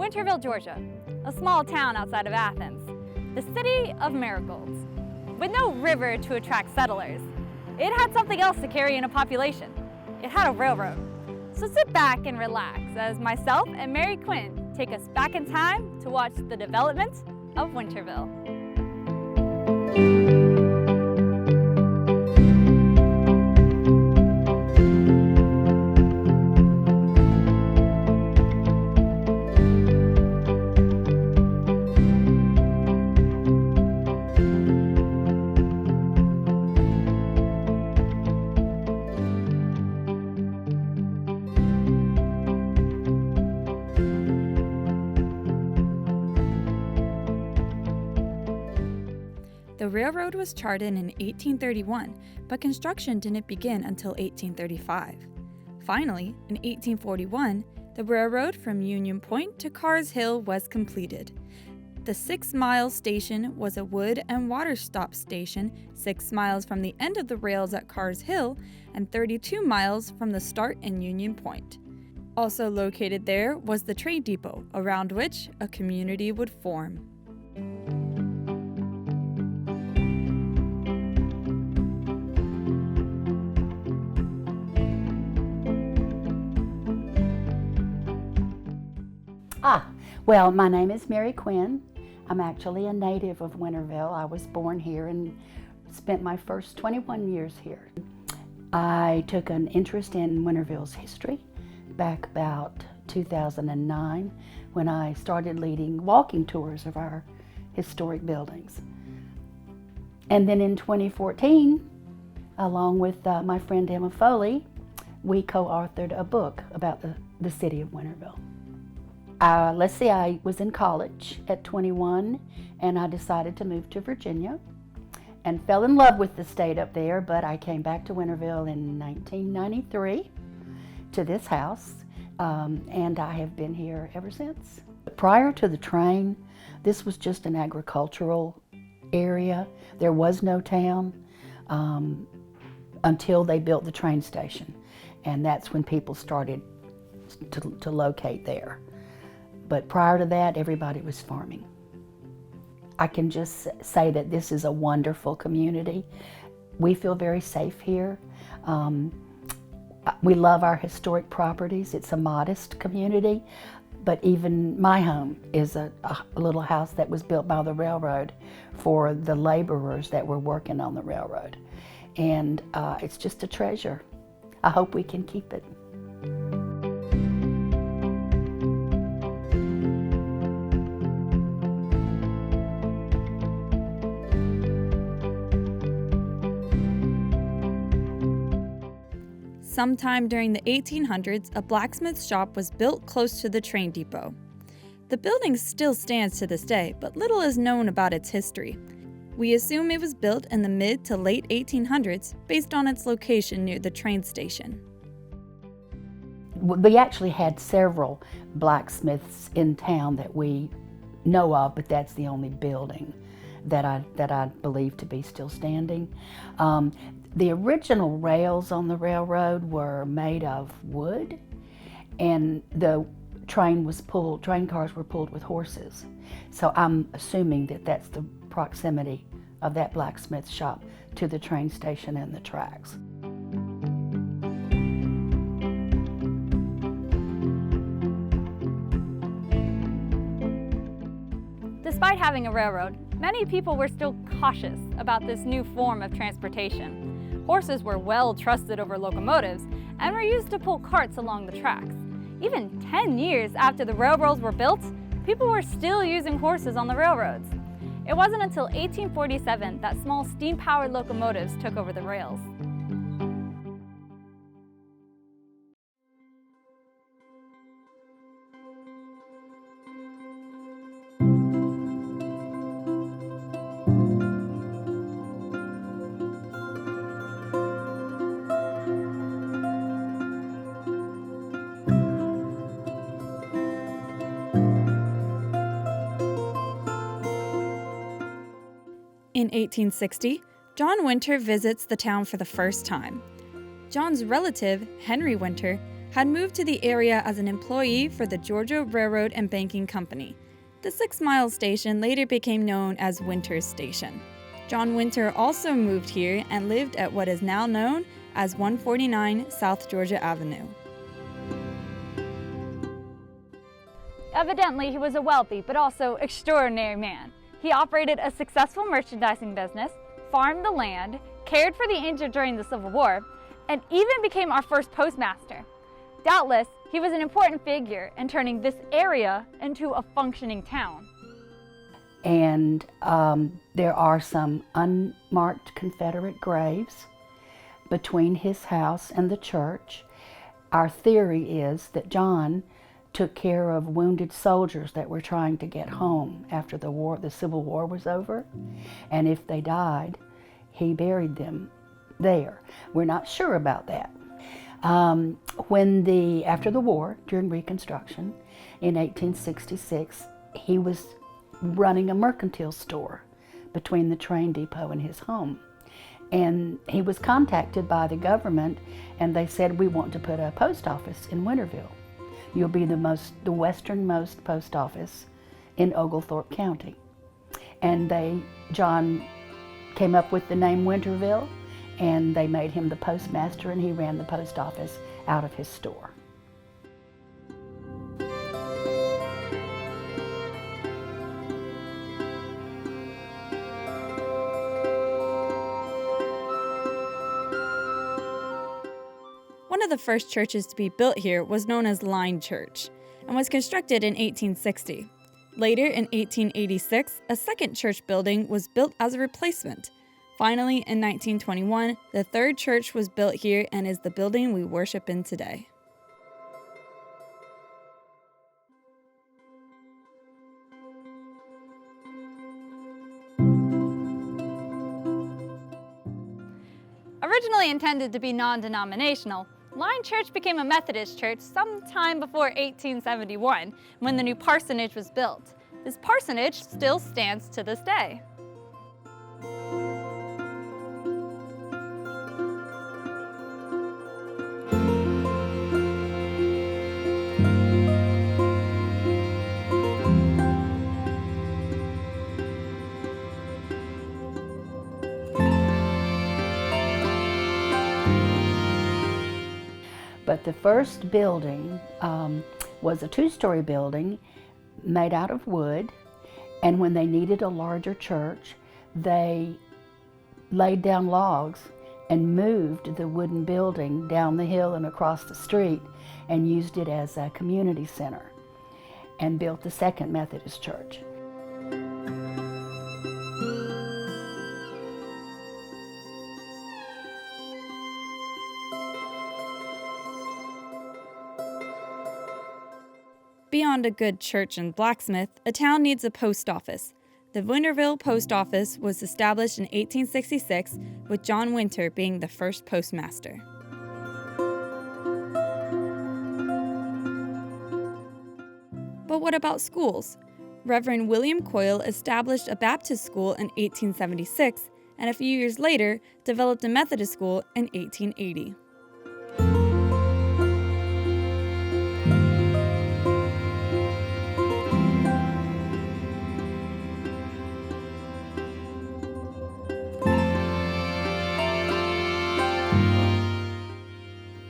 Winterville, Georgia, a small town outside of Athens, the city of miracles. With no river to attract settlers, it had something else to carry in a population. It had a railroad. So sit back and relax as myself and Mary Quinn take us back in time to watch the development of Winterville. The railroad was charted in 1831, but construction didn't begin until 1835. Finally, in 1841, the railroad from Union Point to Carr's Hill was completed. The 6-mile station was a wood and water stop station 6 miles from the end of the rails at Carr's Hill and 32 miles from the start in Union Point. Also located there was the train depot, around which a community would form. Well, my name is Mary Quinn. I'm actually a native of Winterville. I was born here and spent my first 21 years here. I took an interest in Winterville's history back about 2009 when I started leading walking tours of our historic buildings. And then in 2014, along with my friend Emma Foley, we co-authored a book about the city of Winterville. I was in college at 21 and I decided to move to Virginia and fell in love with the state up there, but I came back to Winterville in 1993 to this house, and I have been here ever since. Prior to the train, this was just an agricultural area. There was no town until they built the train station, and that's when people started to locate there. But prior to that, everybody was farming. I can just say that this is a wonderful community. We feel very safe here. We love our historic properties. It's a modest community, but even my home is a little house that was built by the railroad for the laborers that were working on the railroad. And it's just a treasure. I hope we can keep it. Sometime during the 1800s, a blacksmith shop was built close to the train depot. The building still stands to this day, but little is known about its history. We assume it was built in the mid to late 1800s based on its location near the train station. We actually had several blacksmiths in town that we know of, but that's the only building that I believe to be still standing. The original rails on the railroad were made of wood, and the train cars were pulled with horses. So I'm assuming that that's the proximity of that blacksmith shop to the train station and the tracks. Despite having a railroad, many people were still cautious about this new form of transportation. Horses were well trusted over locomotives and were used to pull carts along the tracks. Even 10 years after the railroads were built, people were still using horses on the railroads. It wasn't until 1847 that small steam-powered locomotives took over the rails. In 1860, John Winter visits the town for the first time. John's relative, Henry Winter, had moved to the area as an employee for the Georgia Railroad and Banking Company. The 6 Mile station later became known as Winter's Station. John Winter also moved here and lived at what is now known as 149 South Georgia Avenue. Evidently, he was a wealthy but also extraordinary man. He operated a successful merchandising business, farmed the land, cared for the injured during the Civil War, and even became our first postmaster. Doubtless, he was an important figure in turning this area into a functioning town. And there are some unmarked Confederate graves between his house and the church. Our theory is that John took care of wounded soldiers that were trying to get home after the Civil War was over. And if they died, he buried them there. We're not sure about that. After the war, during Reconstruction, in 1866, he was running a mercantile store between the train depot and his home. And he was contacted by the government, and they said, "We want to put a post office in Winterville. You'll be the westernmost post office in Oglethorpe County." And John came up with the name Winterville, and they made him the postmaster, and he ran the post office out of his store. One of the first churches to be built here was known as Line Church and was constructed in 1860. Later, in 1886, a second church building was built as a replacement. Finally, in 1921, the third church was built here and is the building we worship in today. Originally intended to be non-denominational, Line Church became a Methodist church sometime before 1871, when the new parsonage was built. This parsonage still stands to this day. But the first building was a 2-story building made out of wood, and when they needed a larger church, they laid down logs and moved the wooden building down the hill and across the street and used it as a community center and built the second Methodist church. Beyond a good church and blacksmith, a town needs a post office. The Winterville Post Office was established in 1866, with John Winter being the first postmaster. But what about schools? Reverend William Coyle established a Baptist school in 1876, and a few years later developed a Methodist school in 1880.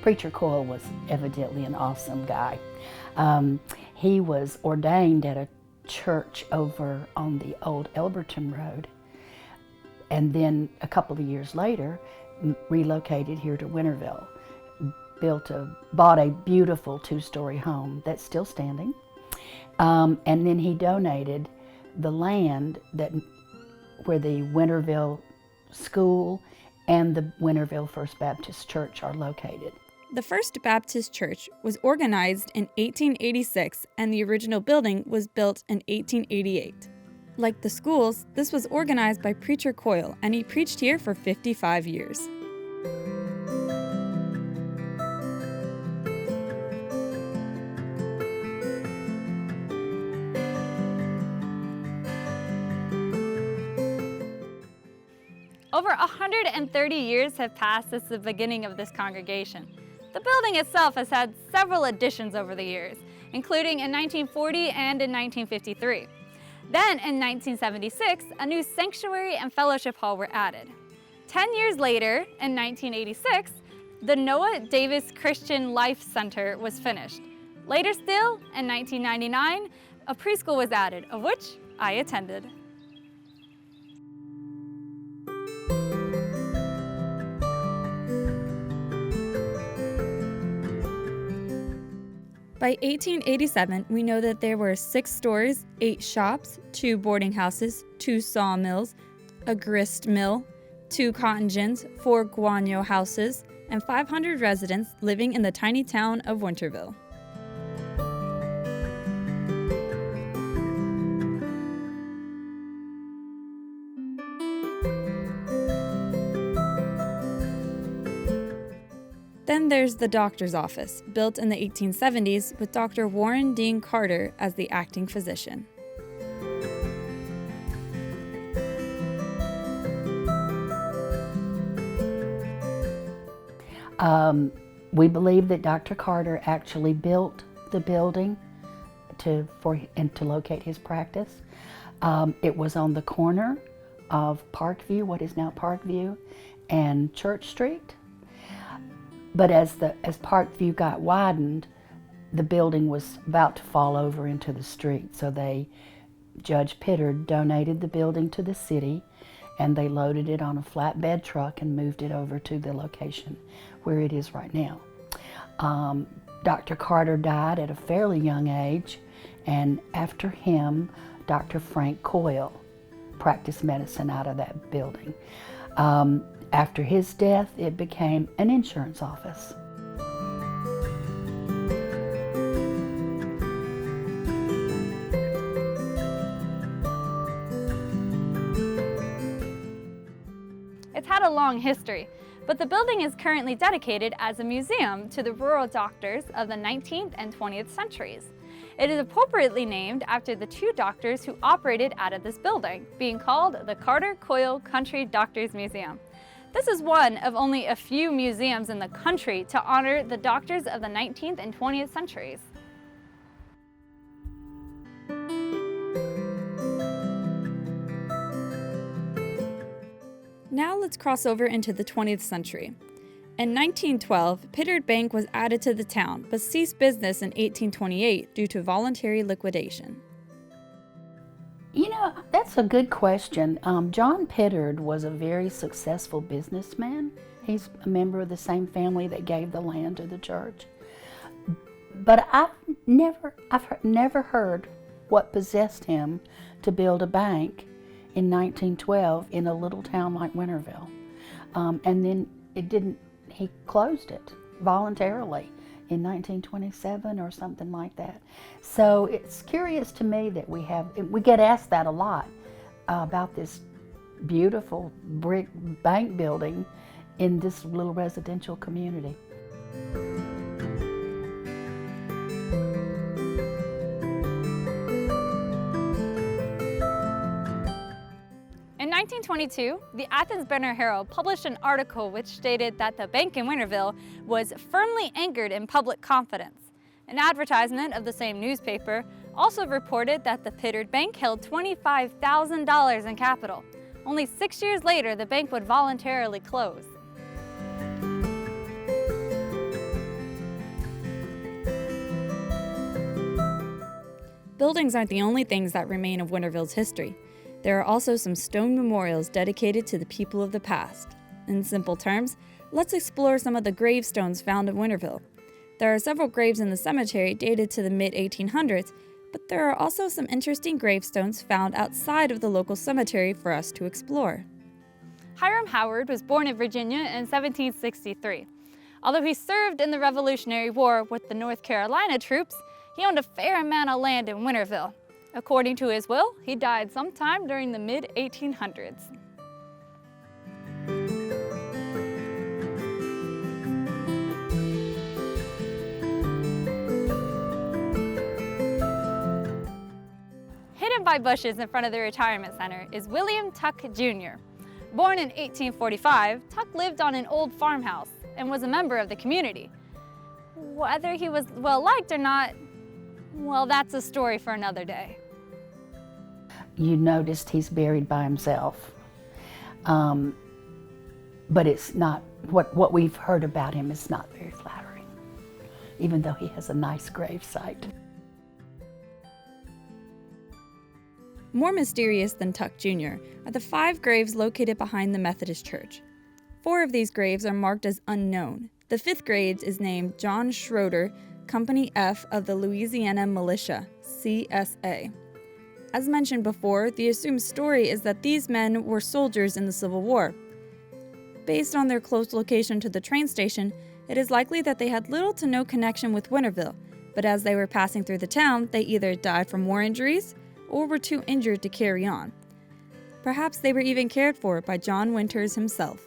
Preacher Coyle was evidently an awesome guy. He was ordained at a church over on the old Elberton Road, and then a couple of years later relocated here to Winterville, bought a beautiful 2-story home that's still standing, and then he donated the land where the Winterville School and the Winterville First Baptist Church are located. The First Baptist Church was organized in 1886, and the original building was built in 1888. Like the schools, this was organized by Preacher Coyle, and he preached here for 55 years. Over 130 years have passed since the beginning of this congregation. The building itself has had several additions over the years, including in 1940 and in 1953. Then, in 1976, a new sanctuary and fellowship hall were added. 10 years later, in 1986, the Noah Davis Christian Life Center was finished. Later still, in 1999, a preschool was added, of which I attended. By 1887, we know that there were 6 stores, 8 shops, 2 boarding houses, 2 sawmills, a grist mill, 2 cotton gins, 4 guano houses, and 500 residents living in the tiny town of Winterville. Then there's the doctor's office, built in the 1870s with Dr. Warren Dean Carter as the acting physician. We believe that Dr. Carter actually built the building to locate his practice. It was on the corner of Parkview, what is now Parkview, and Church Street. But as Parkview got widened, the building was about to fall over into the street. So Judge Pittard donated the building to the city, and they loaded it on a flatbed truck and moved it over to the location where it is right now. Dr. Carter died at a fairly young age, and after him, Dr. Frank Coyle practiced medicine out of that building. After his death, it became an insurance office. It's had a long history, but the building is currently dedicated as a museum to the rural doctors of the 19th and 20th centuries. It is appropriately named after the 2 doctors who operated out of this building, being called the Carter Coyle Country Doctors Museum. This is one of only a few museums in the country to honor the doctors of the 19th and 20th centuries. Now let's cross over into the 20th century. In 1912, Pittard Bank was added to the town, but ceased business in 1828 due to voluntary liquidation. You know, that's a good question. John Pittard was a very successful businessman. He's a member of the same family that gave the land to the church. But I've never heard what possessed him to build a bank in 1912 in a little town like Winterville. And then he closed it voluntarily in 1927 or something like that. So it's curious to me that we get asked that a lot about this beautiful brick bank building in this little residential community. In 1922, the Athens Banner-Herald published an article which stated that the bank in Winterville was firmly anchored in public confidence. An advertisement of the same newspaper also reported that the Pittard Bank held $25,000 in capital. Only 6 years later, the bank would voluntarily close. Buildings aren't the only things that remain of Winterville's history. There are also some stone memorials dedicated to the people of the past. In simple terms, let's explore some of the gravestones found in Winterville. There are several graves in the cemetery dated to the mid-1800s, but there are also some interesting gravestones found outside of the local cemetery for us to explore. Hiram Howard was born in Virginia in 1763. Although he served in the Revolutionary War with the North Carolina troops, he owned a fair amount of land in Winterville. According to his will, he died sometime during the mid-1800s. Hidden by bushes in front of the retirement center is William Tuck Jr. Born in 1845, Tuck lived on an old farmhouse and was a member of the community. Whether he was well liked or not, well, that's a story for another day. You noticed he's buried by himself. But it's not, what we've heard about him is not very flattering, even though he has a nice grave site. More mysterious than Tuck Jr. are the 5 graves located behind the Methodist Church. 4 of these graves are marked as unknown. The 5th grave is named John Schroeder, Company F of the Louisiana Militia, CSA. As mentioned before, the assumed story is that these men were soldiers in the Civil War. Based on their close location to the train station, it is likely that they had little to no connection with Winterville, but as they were passing through the town, they either died from war injuries or were too injured to carry on. Perhaps they were even cared for by John Winters himself.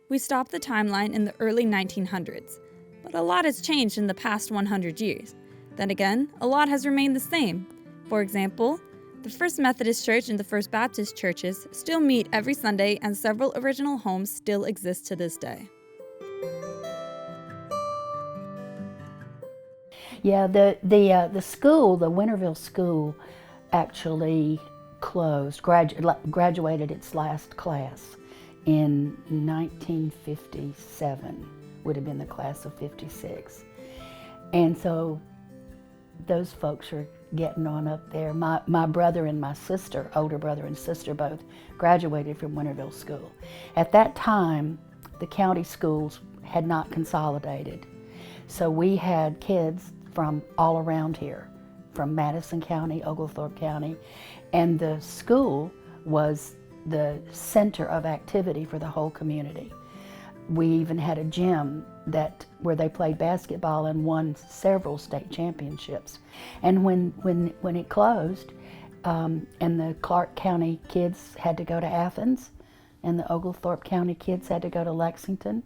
We stopped the timeline in the early 1900s, but a lot has changed in the past 100 years. Then again, a lot has remained the same. For example, the First Methodist Church and the First Baptist churches still meet every Sunday, and several original homes still exist to this day. Yeah, the school, the Winterville school, actually closed, graduated its last class in 1957, would have been the class of 56. And so those folks are getting on up there. My brother and my sister, older brother and sister, both graduated from Winterville School. At that time, the county schools had not consolidated. So we had kids from all around here, from Madison County, Oglethorpe County, and the school was the center of activity for the whole community. We even had a gym where they played basketball and won several state championships. And when it closed, and the Clark County kids had to go to Athens, and the Oglethorpe County kids had to go to Lexington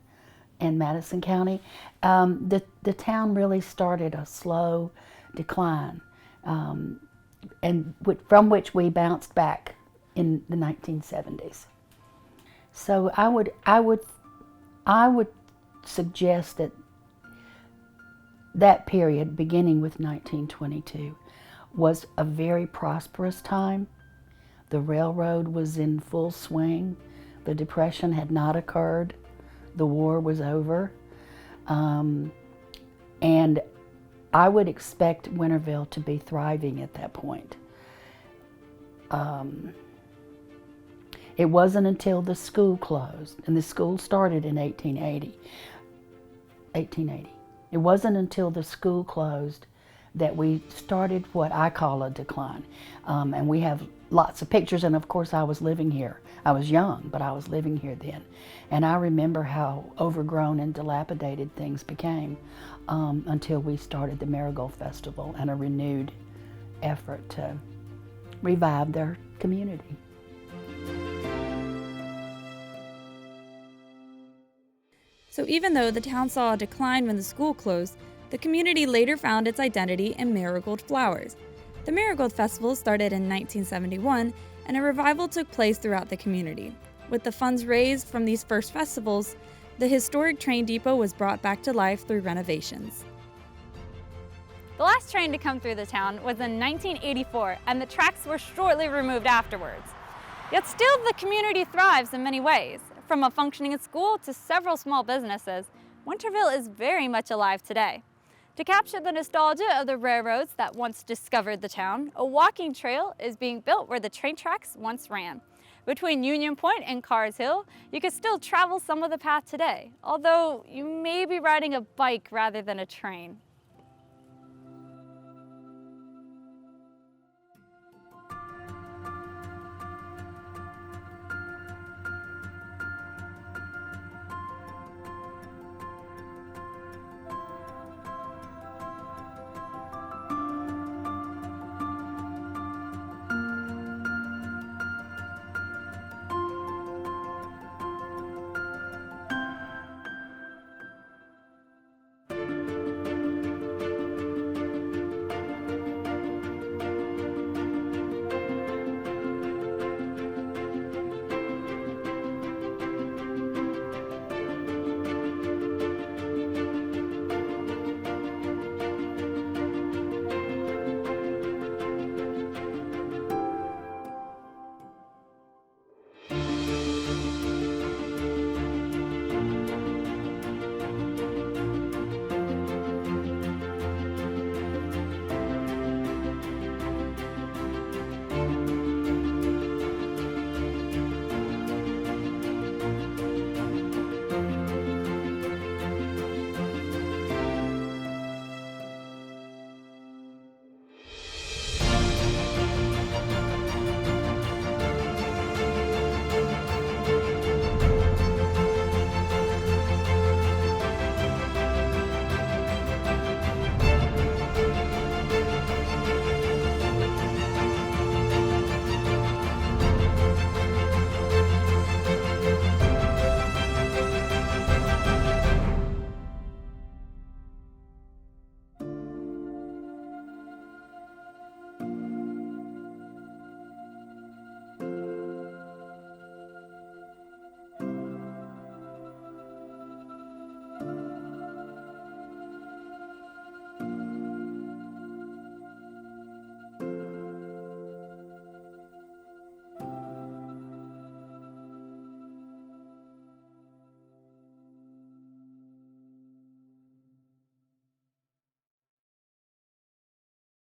and Madison County, the town really started a slow decline, and from which we bounced back in the 1970s. So I would suggest that period, beginning with 1922, was a very prosperous time. The railroad was in full swing. The Depression had not occurred. The war was over. And I would expect Winterville to be thriving at that point. It wasn't until the school closed, and the school started in 1880. It wasn't until the school closed that we started what I call a decline. And we have lots of pictures, and of course I was living here. I was young, but I was living here then. And I remember how overgrown and dilapidated things became until we started the Marigold Festival and a renewed effort to revive their community. So even though the town saw a decline when the school closed, the community later found its identity in marigold flowers. The Marigold Festival started in 1971, and a revival took place throughout the community. With the funds raised from these first festivals, the historic train depot was brought back to life through renovations. The last train to come through the town was in 1984, and the tracks were shortly removed afterwards. Yet still, the community thrives in many ways. From a functioning school to several small businesses, Winterville is very much alive today. To capture the nostalgia of the railroads that once discovered the town, a walking trail is being built where the train tracks once ran. Between Union Point and Carr's Hill, you can still travel some of the path today, although you may be riding a bike rather than a train.